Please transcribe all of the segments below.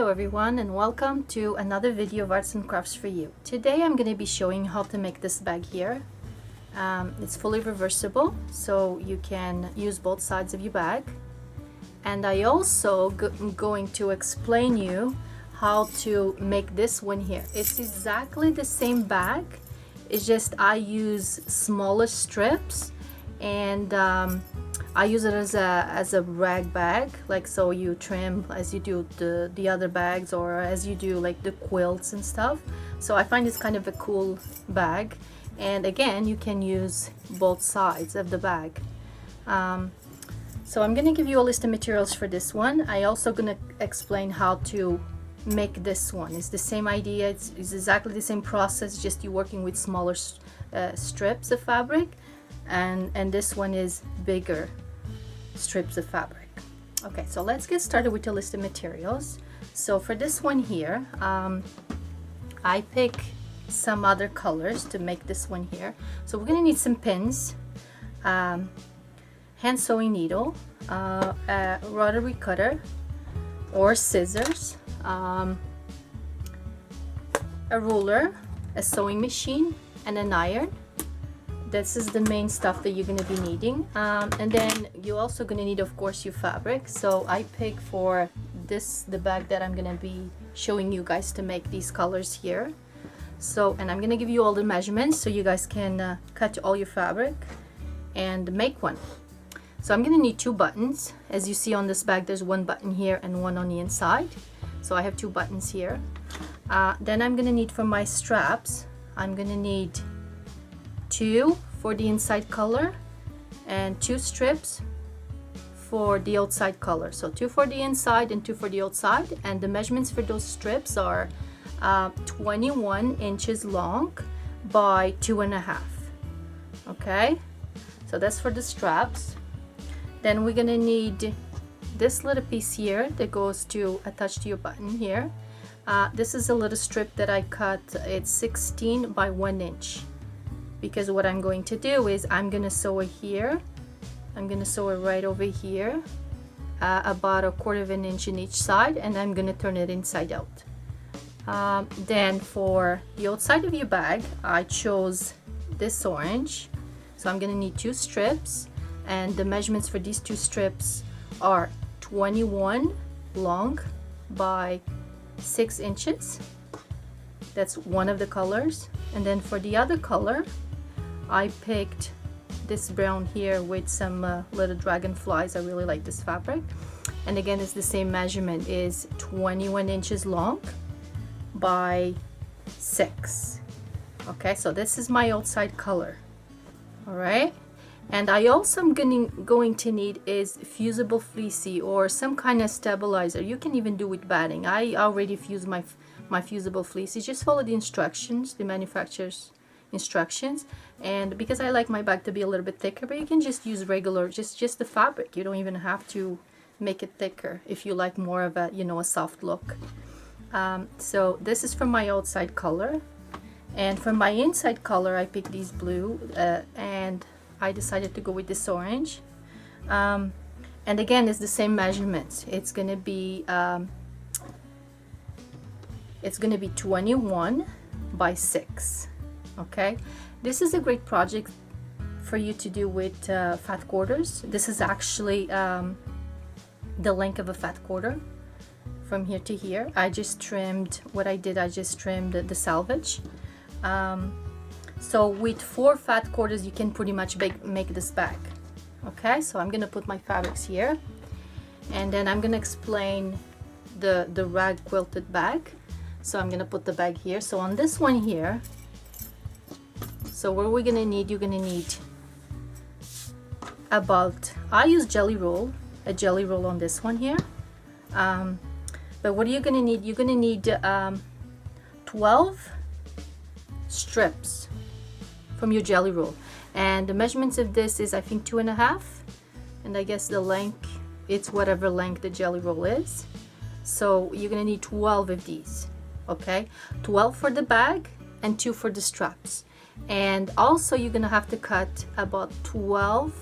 Hello everyone, and welcome to another video of arts and crafts for you. Today I'm going to be showing how to make this bag here. It's fully reversible, so you can use both sides of your bag. And I also am going to explain you how to make this one here. It's exactly the same bag, it's just I use smaller strips, and I use it as a rag bag, like so you trim as you do the other bags, or as you do like the quilts and stuff. So I find it's kind of a cool bag, and again you can use both sides of the bag. So I'm gonna give you a list of materials for this one. I also gonna explain how to make this one. It's the same idea, it's exactly the same process, just you working with smaller strips of fabric, and this one is bigger strips of fabric. Okay, so let's get started with the list of materials. So for this one here, I pick some other colors to make this one here. So we're gonna need some pins, hand sewing needle, a rotary cutter or scissors, a ruler, a sewing machine, and an iron. This is the main stuff that you're going to be needing, and then you're also going to need, of course, your fabric. So I pick for this the bag that I'm going to be showing you guys to make these colors here. So, and I'm going to give you all the measurements so you guys can cut all your fabric and make one. So I'm going to need two buttons. As you see on this bag, there's one button here and one on the inside, so I have two buttons here. Then I'm going to need, for my straps, I'm going to need two for the inside color and two strips for the outside color. So two for the inside and two for the outside, and the measurements for those strips are 21 inches long by 2.5. Okay, so that's for the straps. Then we're gonna need this little piece here that goes to attach to your button here. This is a little strip that I cut. It's 16 by 1 inch. Because what I'm going to do is I'm going to sew it here. I'm going to sew it right over here, about 1/4 of an inch in each side, and I'm going to turn it inside out. Then for the outside of your bag, I chose this orange. So I'm going to need two strips, and the measurements for these two strips are 21 long by 6 inches. That's one of the colors. And then for the other color, I picked this brown here with some little dragonflies. I really like this fabric, and again it's the same measurement, is 21 inches long by 6. Okay, so this is my outside color. All right, and I also am going to need is fusible fleecy or some kind of stabilizer. You can even do with batting. I already fused my fusible fleecy. Just follow the instructions, the manufacturer's instructions, and because I like my bag to be a little bit thicker, but you can just use regular, just the fabric. You don't even have to make it thicker if you like more of a, you know, a soft look. So this is for my outside color, and for my inside color I picked these blue, and I decided to go with this orange, and again it's the same measurements. It's gonna be 21 by 6. Okay, this is a great project for you to do with fat quarters. This is actually the length of a fat quarter from here to here. I just trimmed, what I did, I just trimmed the selvage. So with 4 fat quarters you can pretty much make this bag. Okay, so I'm gonna put my fabrics here, and then I'm gonna explain the rag quilted bag. So I'm gonna put the bag here. So on this one here, so what we're gonna need, you're gonna need about, I use jelly roll, a jelly roll on this one here. But what are you gonna need? You're gonna need 12 strips from your jelly roll, and the measurements of this is, I think, 2.5, and I guess the length, it's whatever length the jelly roll is. So you're gonna need 12 of these. Okay, 12 for the bag and 2 for the straps. And also you're gonna have to cut about 12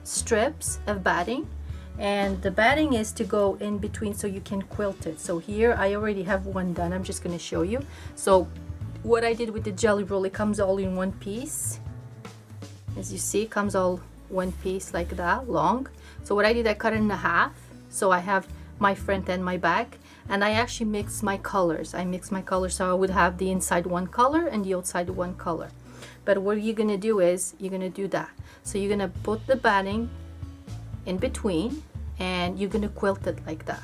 strips of batting, and the batting is to go in between so you can quilt it. So here I already have one done. I'm just going to show you. So what I did with the jelly roll, it comes all in one piece. As you see, it comes all one piece like that, long. So what I did, I cut it in half, so I have my front and my back, and I actually mix my colors. I mix my colors so I would have the inside one color and the outside one color. But what you're gonna do is you're gonna do that. So you're gonna put the batting in between and you're gonna quilt it like that.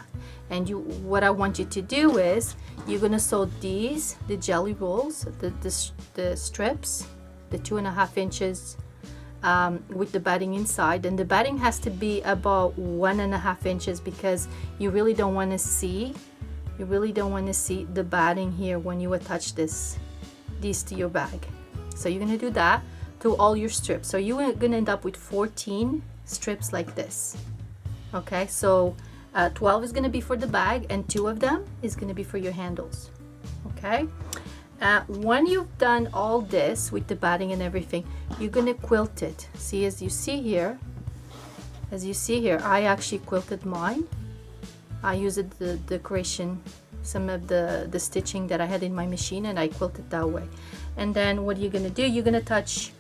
And what I want you to do is you're gonna sew these, the jelly rolls, the strips, the 2.5 inches with the batting inside, and the batting has to be about 1.5 inches because you really don't want to see the batting here when you attach these to your bag. So you're gonna do that to all your strips. So you're gonna end up with 14 strips like this. Okay, so 12 is gonna be for the bag and 2 of them is gonna be for your handles. Okay. When you've done all this with the batting and everything, you're gonna quilt it. See, as you see here, I actually quilted mine. I used the decoration, some of the stitching that I had in my machine, and I quilted that way. And then what you're gonna do, you're gonna touch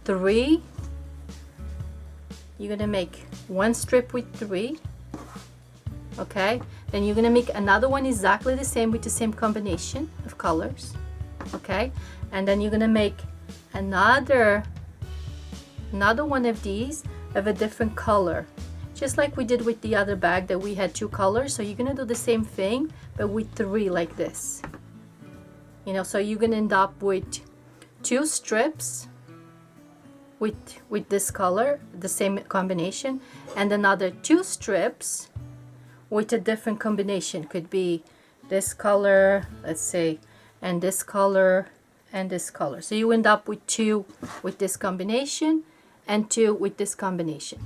3. You're gonna make 1 strip with 3. Okay, then you're gonna make another one exactly the same with the same combination of colors. Okay, and then you're gonna make another one of these of a different color, just like we did with the other bag that we had 2 colors. So you're gonna do the same thing but with 3 like this, you know. So you're gonna end up with 2 strips with this color, the same combination, and another 2 strips with a different combination. Could be this color, let's say, and this color and this color. So you end up with 2 with this combination and 2 with this combination.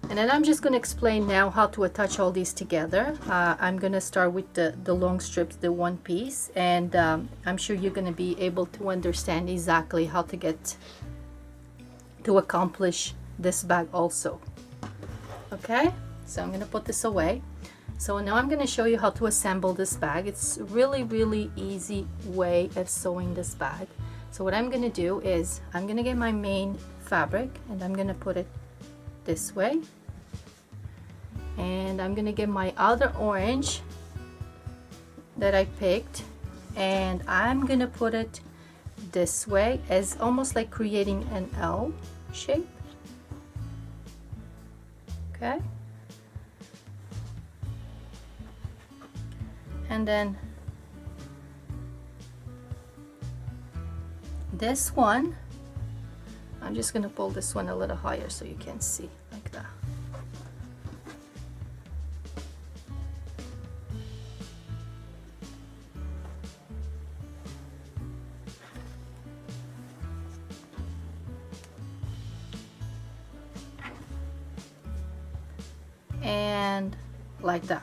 And then I'm just going to explain now how to attach all these together. I'm going to start with the long strips, the 1 piece, and I'm sure you're going to be able to understand exactly how to accomplish this bag also. Okay, so I'm going to put this away. So now I'm going to show you how to assemble this bag. It's really easy way of sewing this bag. So what I'm going to do is I'm going to get my main fabric and I'm going to put it this way, and I'm going to get my other orange that I picked and I'm going to put it this way, as almost like creating an L shape. Okay, and then this one, I'm just going to pull this one a little higher so you can see, like that. And like that.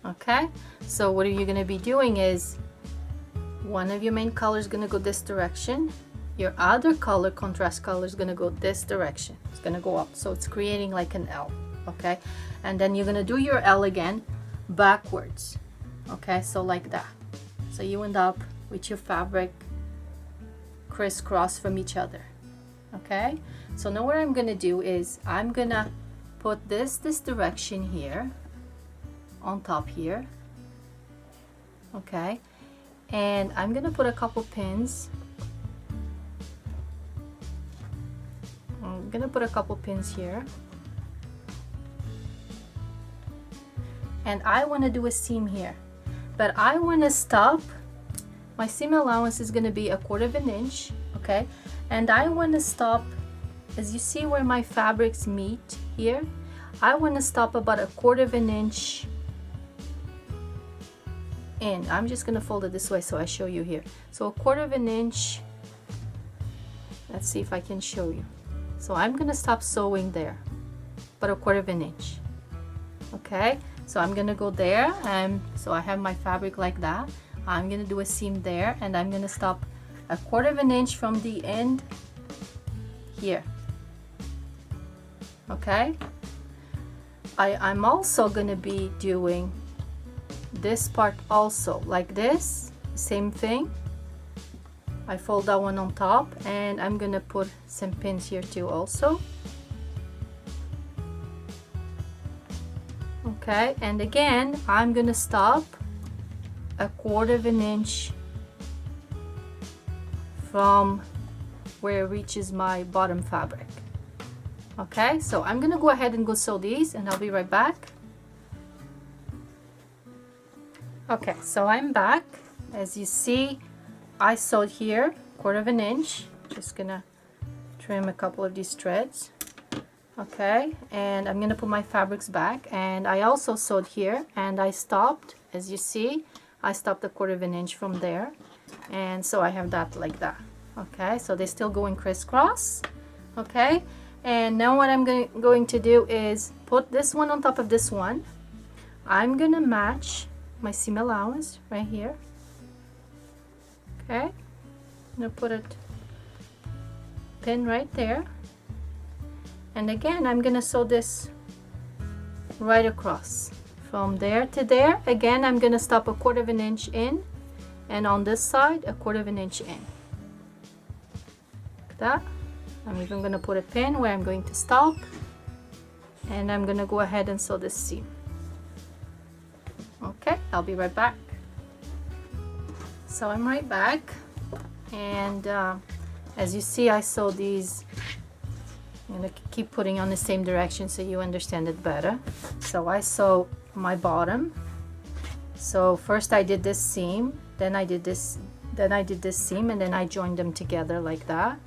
Okay, so what you're going to be doing is one of your main colors is going to go this direction, your other color, contrast color, is going to go this direction. It's going to go up, so it's creating like an L. Okay, and then you're going to do your L again backwards. Okay, so like that. So you end up with your fabric crisscross from each other. Okay, so now what I'm going to do is I'm going to put this direction here on top here. Okay, and I'm gonna put a couple pins. I'm gonna put a couple pins here, and I want to do a seam here, but I want to stop. My seam allowance is gonna be 1/4 inch. Okay, and I want to stop, as you see where my fabrics meet here, I want to stop about 1/4 inch in. I'm just gonna fold it this way so I show you here. So 1/4 inch. Let's see if I can show you. So I'm gonna stop sewing there, but 1/4 inch. Okay, so I'm gonna go there, and so I have my fabric like that. I'm gonna do a seam there, and I'm gonna stop 1/4 inch from the end here. Okay, I'm also gonna be doing this part also like this, same thing. I fold that one on top, and I'm gonna put some pins here too also. Okay, and again I'm gonna stop 1/4 of an inch from where it reaches my bottom fabric. Okay, so I'm gonna go ahead and go sew these, and I'll be right back. Okay, so I'm back. As you see, I sewed here 1/4 of an inch. Just gonna trim a couple of these threads. Okay, and I'm gonna put my fabrics back, and I also sewed here, and I stopped, as you see, I stopped 1/4 of an inch from there, and so I have that like that. Okay, so they still go in crisscross. Okay, and now what I'm going to do is put this one on top of this one. I'm gonna match my seam allowance right here. Okay, I'm gonna put it pin right there, and again I'm gonna sew this right across from there to there. Again, I'm gonna stop 1/4 of an inch in, and on this side 1/4 of an inch in, like that. I'm even gonna put a pin where I'm going to stop, and I'm gonna go ahead and sew this seam. Okay, I'll be right back. So I'm right back, and as you see, I sew these. I'm gonna keep putting on the same direction so you understand it better. So I sew my bottom. So first I did this seam, then I did this seam, and then I joined them together like that.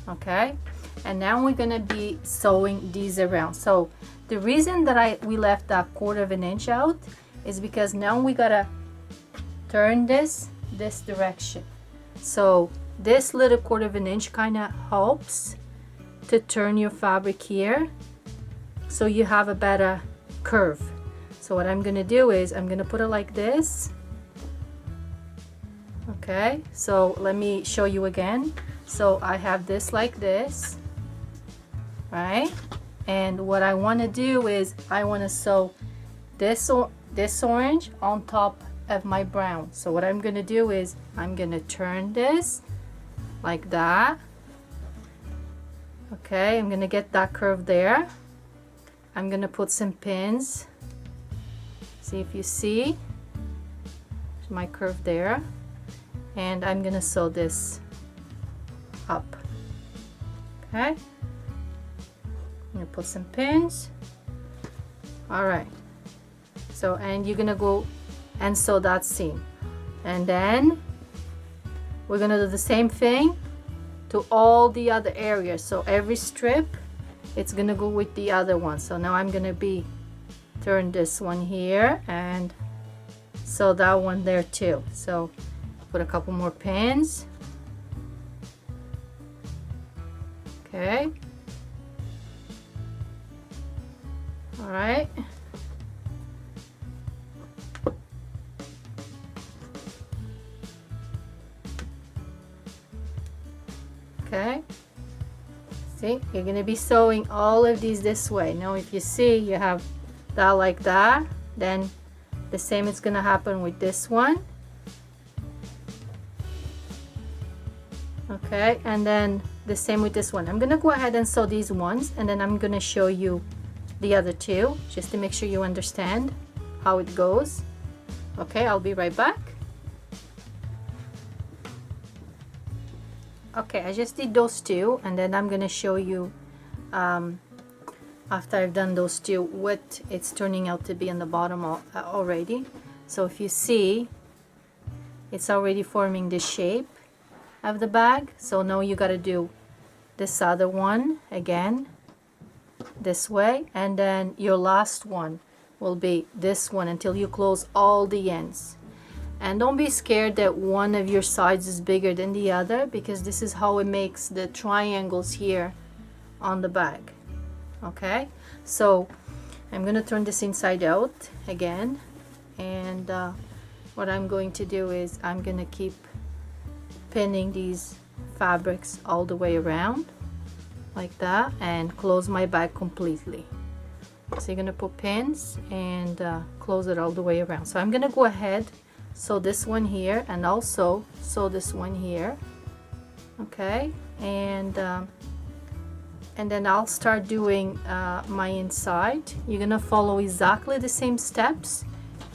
Okay, and now we're gonna be sewing these around. So the reason that we left that 1/4 of an inch out is because now we gotta turn this direction. So this little 1/4 of an inch kind of helps to turn your fabric here, so you have a better curve. So what I'm gonna do is I'm gonna put it like this. Okay, so let me show you again. So I have this like this, right? And what I want to do is I want to sew this orange on top of my brown. So what I'm going to do is I'm going to turn this like that. Okay, I'm going to get that curve there. I'm going to put some pins. See if you see my curve there. And I'm going to sew this up. Okay, I'm gonna put some pins. All right, so and you're gonna go and sew that seam, and then we're gonna do the same thing to all the other areas. So every strip, it's gonna go with the other one. So now I'm gonna be turn this one here and sew that one there too. So put a couple more pins. Okay. All right. Okay. See, you're going to be sewing all of these this way. Now if you see you have that like that, then the same is going to happen with this one. Okay, and then the same with this one. I'm gonna go ahead and sew these ones, and then I'm gonna show you the other two just to make sure you understand how it goes. Okay, I'll be right back. Okay, I just did those two, and then I'm gonna show you after I've done those two what it's turning out to be on the bottom already. So if you see, it's already forming the shape of the bag. So now you got to do this other one again this way, and then your last one will be this one until you close all the ends. And don't be scared that one of your sides is bigger than the other, because this is how it makes the triangles here on the bag. Okay, so I'm gonna turn this inside out again, and what I'm going to do is I'm gonna keep pinning these fabrics all the way around like that and close my bag completely. So you're gonna put pins and close it all the way around. So I'm gonna go ahead, sew this one here, and also sew this one here. Okay, and then I'll start doing my inside. You're gonna follow exactly the same steps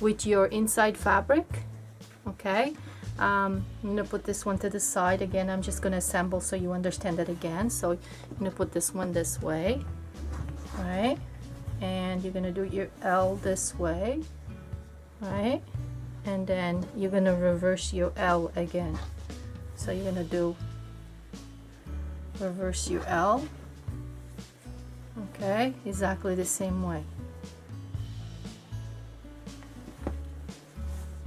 with your inside fabric. Okay, I'm gonna put this one to the side again. I'm just gonna assemble so you understand it again. So you're gonna put this one this way, right? And you're gonna do your L this way, right? And then you're gonna reverse your L again. So you're gonna do reverse your L. Okay, exactly the same way.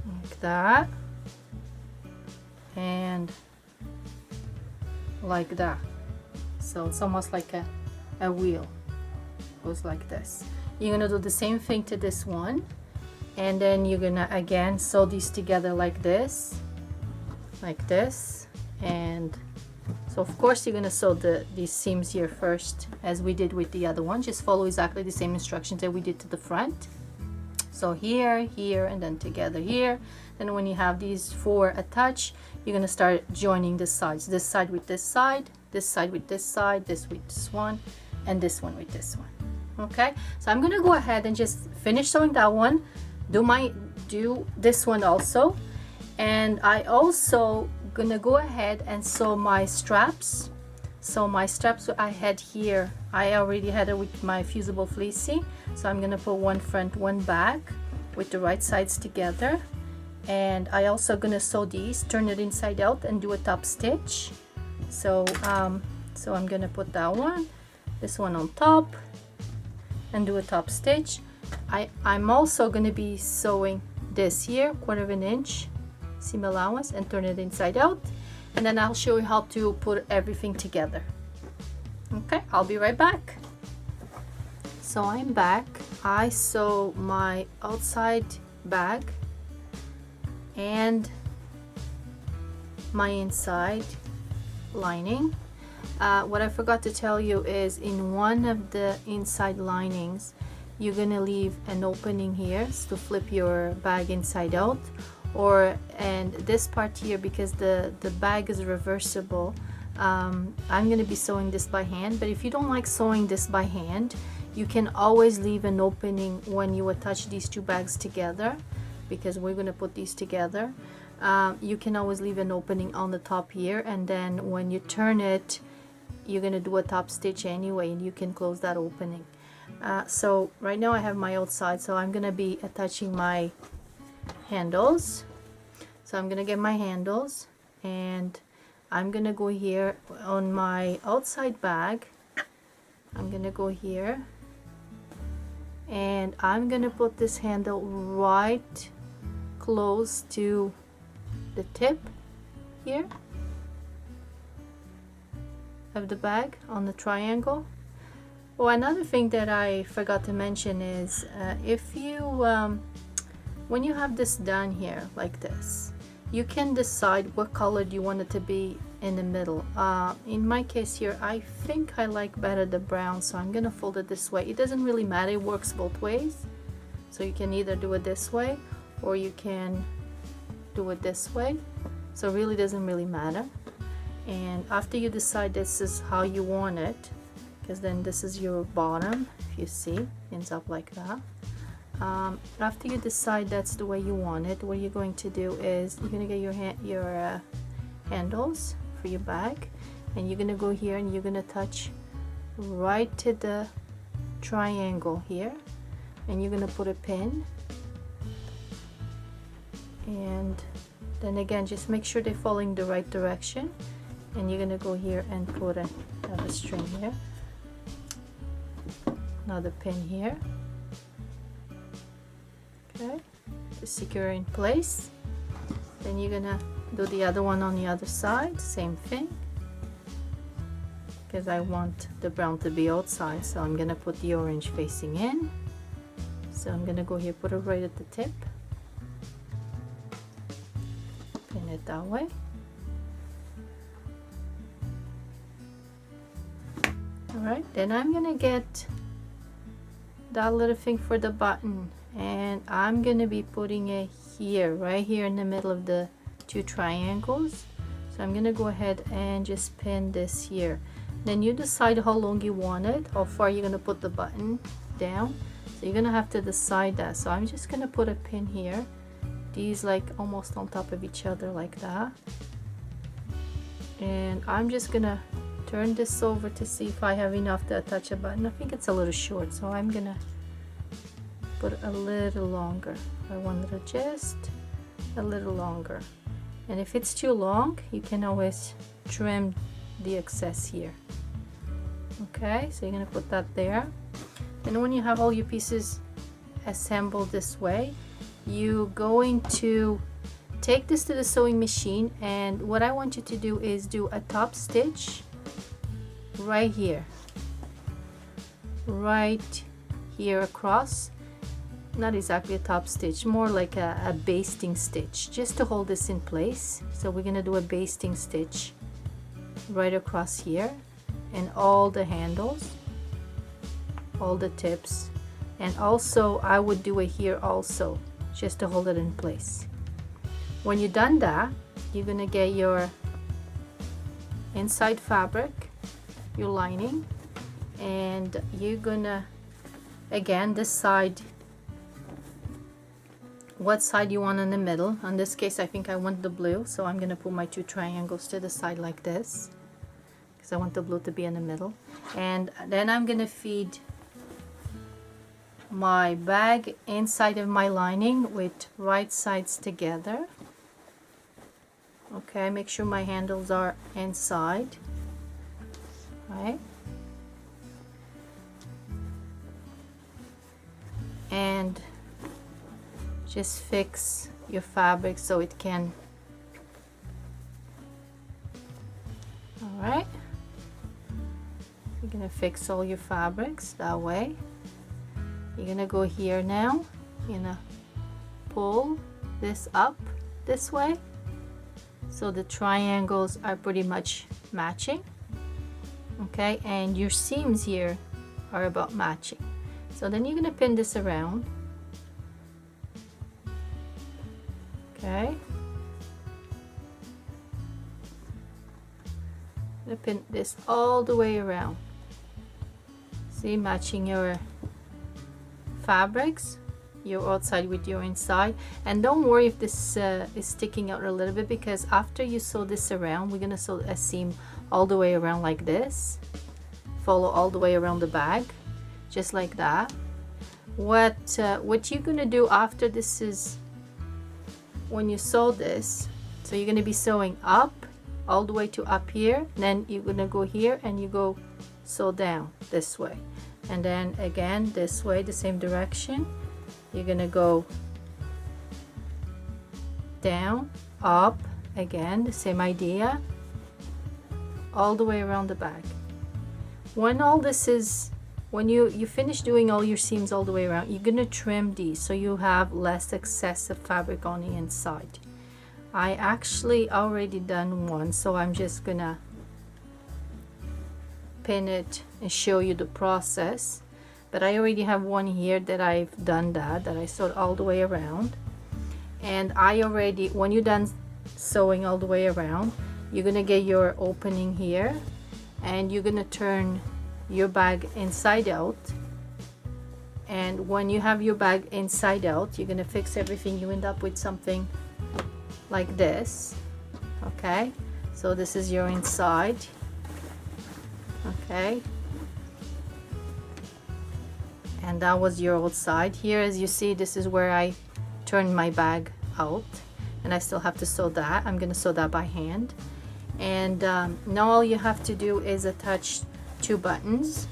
Like that. And like that. So it's almost like a wheel. Goes like this. You're gonna do the same thing to this one, and then you're gonna again sew these together like this, and so of course you're gonna sew these seams here first, as we did with the other one. Just follow exactly the same instructions that we did to the front. So here, here, and then together here. Then when you have these four attached, you're gonna start joining the sides. This side with this side, this side with this side, this with this one, and this one with this one. Okay, so I'm gonna go ahead and just finish sewing that one, do this one also, and I also gonna go ahead and sew my straps. So my straps I had here, I already had it with my fusible fleecy. So I'm gonna put one front, one back with the right sides together, and I also gonna sew these, turn it inside out, and do a top stitch. So I'm gonna put that one, this one on top, and do a top stitch. I'm also going to be sewing this here, 1/4 inch seam allowance, and turn it inside out, and then I'll show you how to put everything together. Okay, I'll be right back. So I'm back. I sew my outside bag and my inside lining. What I forgot to tell you is in one of the inside linings you're gonna leave an opening here to flip your bag inside out, and this part here, because the bag is reversible, I'm gonna be sewing this by hand. But if you don't like sewing this by hand, you can always leave an opening when you attach these two bags together, because we're gonna put these together. You can always leave an opening on the top here, and then when you turn it, you're gonna do a top stitch anyway, and you can close that opening. So right now I have my outside, so I'm gonna be attaching my handles. So I'm gonna get my handles, and I'm gonna go here on my outside bag. I'm gonna go here, and I'm gonna put this handle right close to the tip here of the bag on the triangle. Oh, another thing that I forgot to mention is if you when you have this done here like this, you can decide what color do you want it to be in the middle. In my case here, I think I like better the brown, so I'm gonna fold it this way. It doesn't really matter, it works both ways. So you can either do it this way or you can do it this way, so it really doesn't really matter. And after you decide this is how you want it, because then this is your bottom, if you see, ends up like that. After you decide that's the way you want it, what you're going to do is you're going to get your handles for your bag, and you're going to go here and you're going to touch right to the triangle here, and you're going to put a pin, and then again just make sure they're following the right direction, and you're going to go here and put another string here, another pin here, okay, to secure in place. Then you're gonna do the other one on the other side, same thing, because I want the brown to be outside, so I'm gonna put the orange facing in. So I'm gonna go here, put it right at the tip, pin it that way. Alright, then I'm gonna get that little thing for the button, and I'm gonna be putting it here, right here in the middle of the two triangles. So I'm gonna go ahead and just pin this here. Then you decide how long you want it, how far you're gonna put the button down. So you're gonna have to decide that. So I'm just gonna put a pin here, these like almost on top of each other like that. And I'm just gonna turn this over to see if I have enough to attach a button. I think it's a little short, so I'm gonna put a little longer. I want it just a little longer. And if it's too long, you can always trim the excess here. Okay, so you're gonna put that there. And when you have all your pieces assembled this way, you're going to take this to the sewing machine, and what I want you to do is do a top stitch right here across. Not exactly a top stitch, more like a basting stitch, just to hold this in place. So we're gonna do a basting stitch right across here, and all the handles, all the tips, and also I would do it here also, just to hold it in place. When you're done that, you're gonna get your inside fabric, your lining, and you're gonna again decide what side you want in the middle. In this case, I think I want the blue, so I'm gonna put my two triangles to the side like this, because I want the blue to be in the middle. And then I'm gonna feed my bag inside of my lining with right sides together. Okay, make sure my handles are inside, right? And just fix your fabric so it can, all right, you're gonna fix all your fabrics that way. You're gonna go here now, you're gonna pull this up this way so the triangles are pretty much matching, okay, and your seams here are about matching. So then you're gonna pin this around. Okay, I'm gonna pin this all the way around. See, matching your fabrics, your outside with your inside. And don't worry if this is sticking out a little bit, because after you sew this around, we're gonna sew a seam all the way around like this, follow all the way around the bag, just like that. What you're gonna do after this is, when you sew this, so you're going to be sewing up all the way to up here, then you're going to go here and you go sew down this way, and then again this way, the same direction. You're going to go down, up, again the same idea, all the way around the bag. When all this is, when you finish doing all your seams all the way around, you're gonna trim these so you have less excessive fabric on the inside. I actually already done one, so I'm just gonna pin it and show you the process. But I already have one here that I've done that I sewed all the way around. And I already, when you're done sewing all the way around, you're gonna get your opening here, and you're gonna turn your bag inside out. And when you have your bag inside out, you're gonna fix everything. You end up with something like this. Okay, so this is your inside. Okay, and that was your outside. Here, as you see, this is where I turned my bag out, and I still have to sew that. I'm gonna sew that by hand. And now all you have to do is attach two buttons,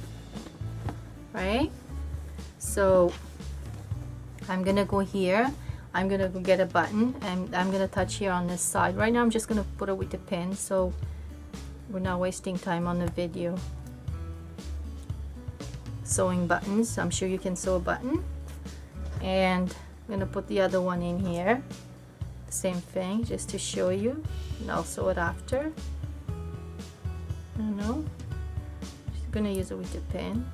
right? So I'm gonna go here, I'm gonna go get a button, and I'm gonna touch here on this side. Right now I'm just gonna put it with the pin, so we're not wasting time on the video sewing buttons. I'm sure you can sew a button. And I'm gonna put the other one in here, the same thing, just to show you, and I'll sew it after. I don't know, gonna use it with the pin.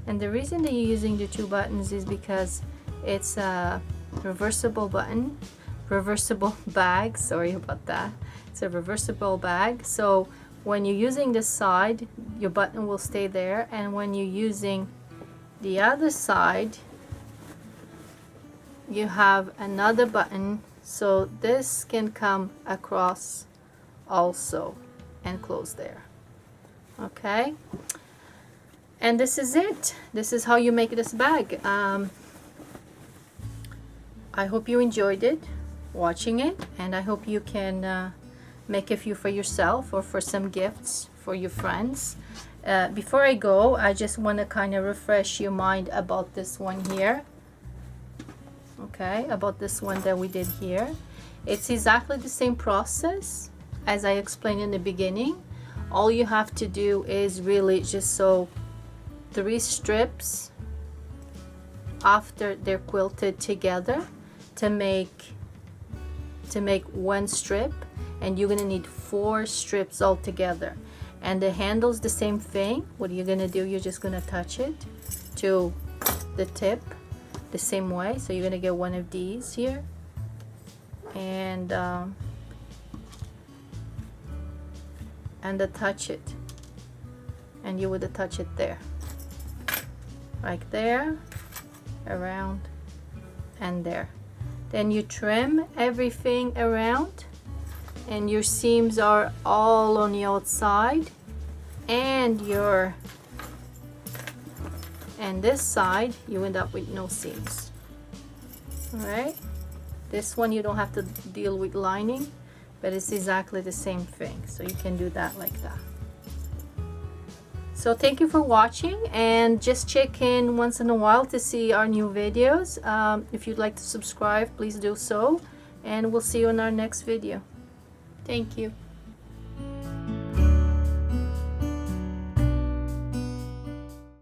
And the reason that you're using the 2 buttons is because it's a reversible bag. Sorry about that. It's a reversible bag. So when you're using this side, your button will stay there, and when you're using the other side, you have another button, so this can come across also and close there. Okay, and this is it. This is how you make this bag. I hope you enjoyed it, watching it, and I hope you can make a few for yourself or for some gifts for your friends. Before I go, I just want to kind of refresh your mind about this one here. Okay, about this one that we did here. It's exactly the same process as I explained in the beginning. All you have to do is really just sew 3 strips after they're quilted together to make 1 strip, and you're gonna need 4 strips all together. And the handle's the same thing. What you're gonna do, you're just gonna touch it to the tip the same way. So you're gonna get one of these here, and attach it, and you would attach it there, like there, around, and there. Then you trim everything around, and your seams are all on the outside, and this side you end up with no seams. All right, this one you don't have to deal with lining, but it's exactly the same thing, so you can do that like that. So thank you for watching, and just check in once in a while to see our new videos. If you'd like to subscribe, please do so, and we'll see you in our next video. Thank you.